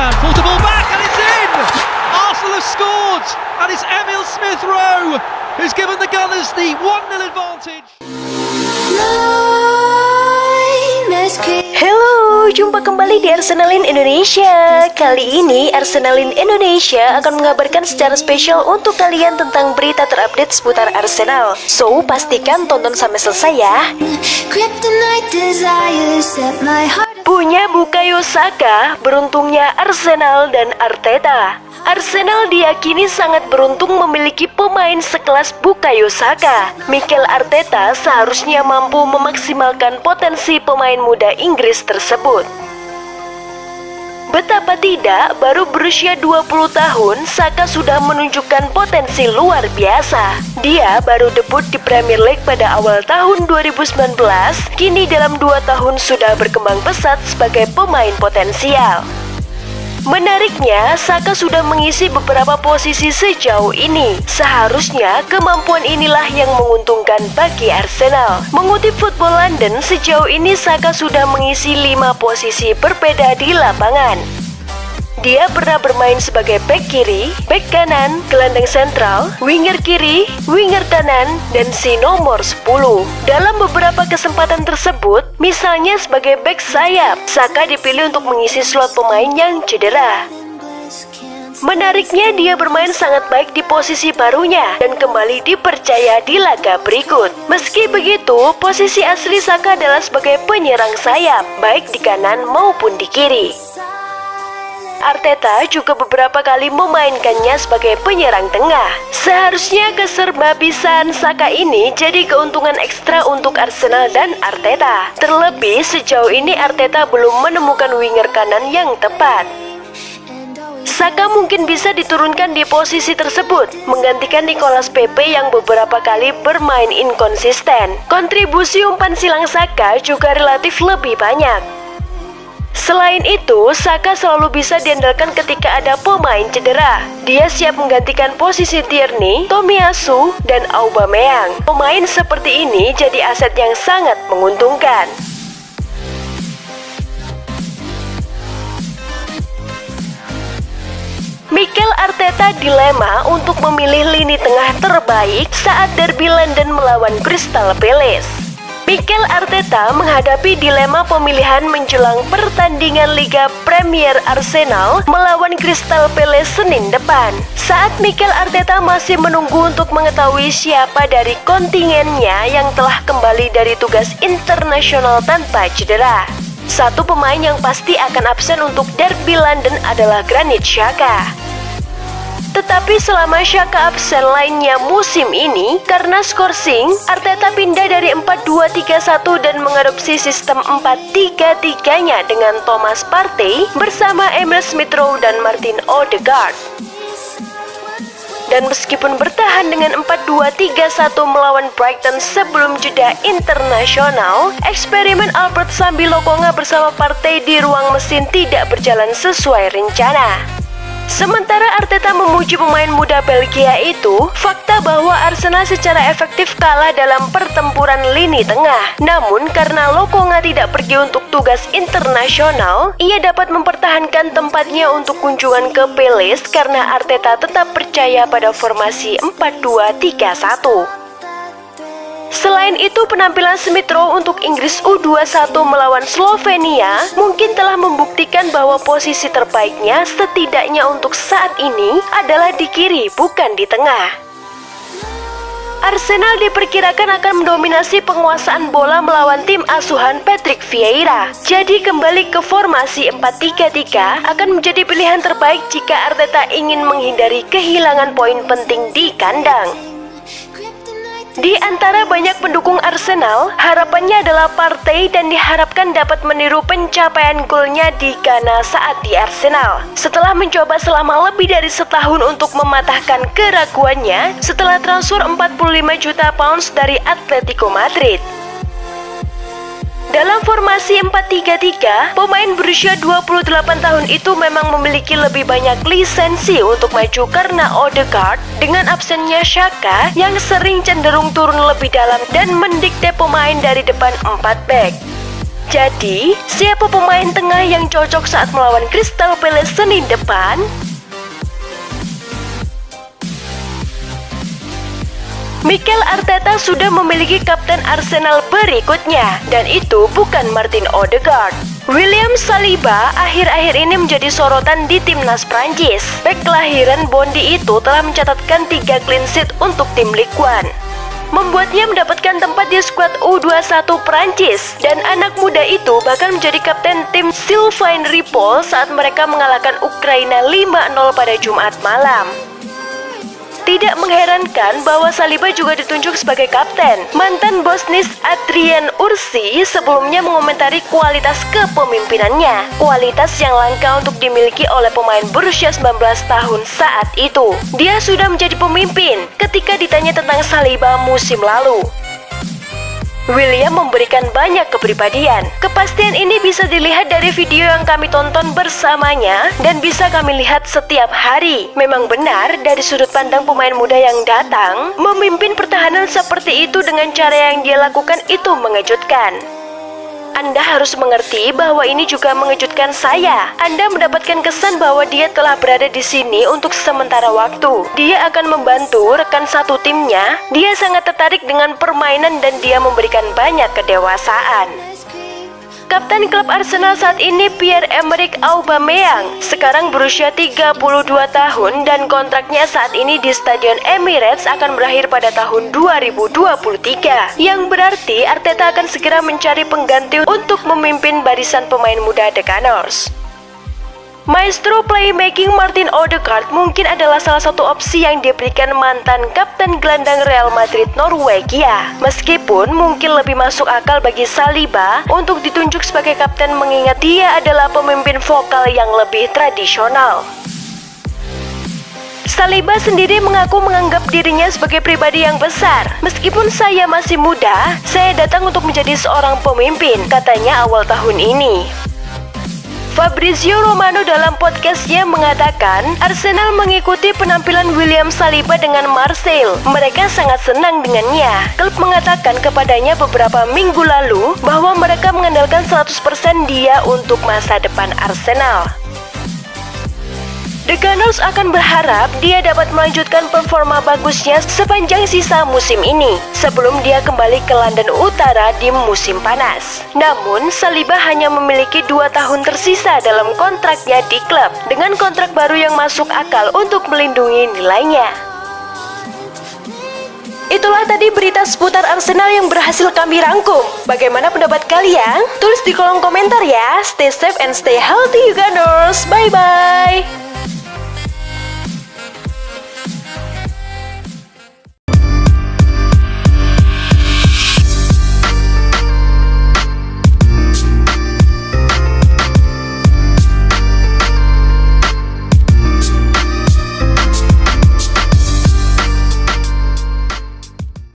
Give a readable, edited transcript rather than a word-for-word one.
around, pulls the ball back and it's in! Arsenal have scored and it's Emil Smith-Rowe who's given the Gunners the 1-0 advantage. Halo, jumpa kembali di Arsenalin Indonesia. Kali ini Arsenalin Indonesia akan mengabarkan secara spesial untuk kalian tentang berita terupdate seputar Arsenal. So, pastikan tonton sampai selesai ya. Punya Bukayo Saka, beruntungnya Arsenal dan Arteta. Arsenal diyakini sangat beruntung memiliki pemain sekelas Bukayo Saka. Mikel Arteta seharusnya mampu memaksimalkan potensi pemain muda Inggris tersebut. Betapa tidak, baru berusia 20 tahun, Saka sudah menunjukkan potensi luar biasa. Dia baru debut di Premier League pada awal tahun 2019, kini dalam 2 tahun sudah berkembang pesat sebagai pemain potensial. Menariknya, Saka sudah mengisi beberapa posisi sejauh ini. Seharusnya kemampuan inilah yang menguntungkan bagi Arsenal. Mengutip Football London, sejauh ini Saka sudah mengisi 5 posisi berbeda di lapangan. Dia pernah bermain sebagai bek kiri, bek kanan, gelandang sentral, winger kiri, winger kanan, dan si nomor 10. Dalam beberapa kesempatan tersebut, misalnya sebagai bek sayap, Saka dipilih untuk mengisi slot pemain yang cedera. Menariknya, dia bermain sangat baik di posisi barunya dan kembali dipercaya di laga berikut. Meski begitu, posisi asli Saka adalah sebagai penyerang sayap, baik di kanan maupun di kiri. Arteta juga beberapa kali memainkannya sebagai penyerang tengah. Seharusnya keserbabisan Saka ini jadi keuntungan ekstra untuk Arsenal dan Arteta. Terlebih sejauh ini Arteta belum menemukan winger kanan yang tepat. Saka mungkin bisa diturunkan di posisi tersebut, menggantikan Nicolas Pepe yang beberapa kali bermain inkonsisten. Kontribusi umpan silang Saka juga relatif lebih banyak. Selain itu, Saka selalu bisa diandalkan ketika ada pemain cedera. Dia siap menggantikan posisi Tierney, Tomiyasu, dan Aubameyang. Pemain seperti ini jadi aset yang sangat menguntungkan. Mikel Arteta dilema untuk memilih lini tengah terbaik saat derby London melawan Crystal Palace. Mikel Arteta menghadapi dilema pemilihan menjelang pertandingan Liga Premier Arsenal melawan Crystal Palace Senin depan. Saat Mikel Arteta masih menunggu untuk mengetahui siapa dari kontingennya yang telah kembali dari tugas internasional tanpa cedera. Satu pemain yang pasti akan absen untuk derby London adalah Granit Xhaka. Tetapi selama Xhaka absen lainnya musim ini, karena skorsing, Arteta pindah dari 4-2-3-1 dan mengadopsi sistem 4-3-3-nya dengan Thomas Partey bersama Emil Smith-Rowe dan Martin Odegaard. Dan meskipun bertahan dengan 4-2-3-1 melawan Brighton sebelum jeda internasional, eksperimen Albert Sambi Lokonga bersama Partey di ruang mesin tidak berjalan sesuai rencana. Sementara Arteta memuji pemain muda Belgia itu, fakta bahwa Arsenal secara efektif kalah dalam pertempuran lini tengah. Namun karena Lokonga tidak pergi untuk tugas internasional, ia dapat mempertahankan tempatnya untuk kunjungan ke Palace karena Arteta tetap percaya pada formasi 4-2-3-1. Selain itu, penampilan Smith-Rowe untuk Inggris U21 melawan Slovenia mungkin telah membuktikan bahwa posisi terbaiknya setidaknya untuk saat ini adalah di kiri, bukan di tengah. Arsenal diperkirakan akan mendominasi penguasaan bola melawan tim asuhan Patrick Vieira. Jadi kembali ke formasi 4-3-3 akan menjadi pilihan terbaik jika Arteta ingin menghindari kehilangan poin penting di kandang. Di antara banyak pendukung Arsenal, harapannya adalah Partey dan diharapkan dapat meniru pencapaian golnya di Ghana saat di Arsenal. Setelah mencoba selama lebih dari setahun untuk mematahkan keraguannya setelah transfer 45 juta pounds dari Atletico Madrid. Dalam formasi 4-3-3, pemain berusia 28 tahun itu memang memiliki lebih banyak lisensi untuk maju karena Odegaard dengan absennya Xhaka yang sering cenderung turun lebih dalam dan mendikte pemain dari depan 4 back. Jadi, siapa pemain tengah yang cocok saat melawan Crystal Palace Senin depan? Mikel Arteta sudah memiliki kapten Arsenal berikutnya, dan itu bukan Martin Odegaard. William Saliba akhir-akhir ini menjadi sorotan di timnas Prancis. Bek kelahiran Bondi itu telah mencatatkan 3 clean sheet untuk tim Ligue 1. Membuatnya mendapatkan tempat di skuad U21 Prancis, dan anak muda itu bahkan menjadi kapten tim Sylvain Ripoll saat mereka mengalahkan Ukraina 5-0 pada Jumat malam. Tidak mengherankan bahwa Saliba juga ditunjuk sebagai kapten. Mantan Bosnis Adrian Ursi sebelumnya mengomentari kualitas kepemimpinannya, kualitas yang langka untuk dimiliki oleh pemain berusia 19 tahun saat itu. Dia sudah menjadi pemimpin ketika ditanya tentang Saliba musim lalu. William memberikan banyak kepribadian. Kepastian ini bisa dilihat dari video yang kami tonton bersamanya dan bisa kami lihat setiap hari. Memang benar, dari sudut pandang pemain muda yang datang, memimpin pertahanan seperti itu dengan cara yang dia lakukan itu mengejutkan. Anda harus mengerti bahwa ini juga mengejutkan saya. Anda mendapatkan kesan bahwa dia telah berada di sini untuk sementara waktu. Dia akan membantu rekan satu timnya. Dia sangat tertarik dengan permainan dan dia memberikan banyak kedewasaan. Kapten klub Arsenal saat ini Pierre-Emerick Aubameyang sekarang berusia 32 tahun dan kontraknya saat ini di Stadion Emirates akan berakhir pada tahun 2023. Yang berarti Arteta akan segera mencari pengganti untuk memimpin barisan pemain muda The Gunners. Maestro playmaking Martin Odegaard mungkin adalah salah satu opsi yang diberikan mantan kapten gelandang Real Madrid Norwegia. Meskipun mungkin lebih masuk akal bagi Saliba untuk ditunjuk sebagai kapten mengingat dia adalah pemimpin vokal yang lebih tradisional. Saliba sendiri mengaku menganggap dirinya sebagai pribadi yang besar. Meskipun saya masih muda, saya datang untuk menjadi seorang pemimpin, katanya awal tahun ini. Fabrizio Romano dalam podcastnya mengatakan Arsenal mengikuti penampilan William Saliba dengan Marseille. Mereka sangat senang dengannya. Klub mengatakan kepadanya beberapa minggu lalu bahwa mereka mengandalkan 100% dia untuk masa depan Arsenal. The Gunners akan berharap dia dapat melanjutkan performa bagusnya sepanjang sisa musim ini sebelum dia kembali ke London Utara di musim panas. Namun, Saliba hanya memiliki 2 tahun tersisa dalam kontraknya di klub dengan kontrak baru yang masuk akal untuk melindungi nilainya. Itulah tadi berita seputar Arsenal yang berhasil kami rangkum. Bagaimana pendapat kalian? Tulis di kolom komentar ya. Stay safe and stay healthy, you Gunners. Bye-bye.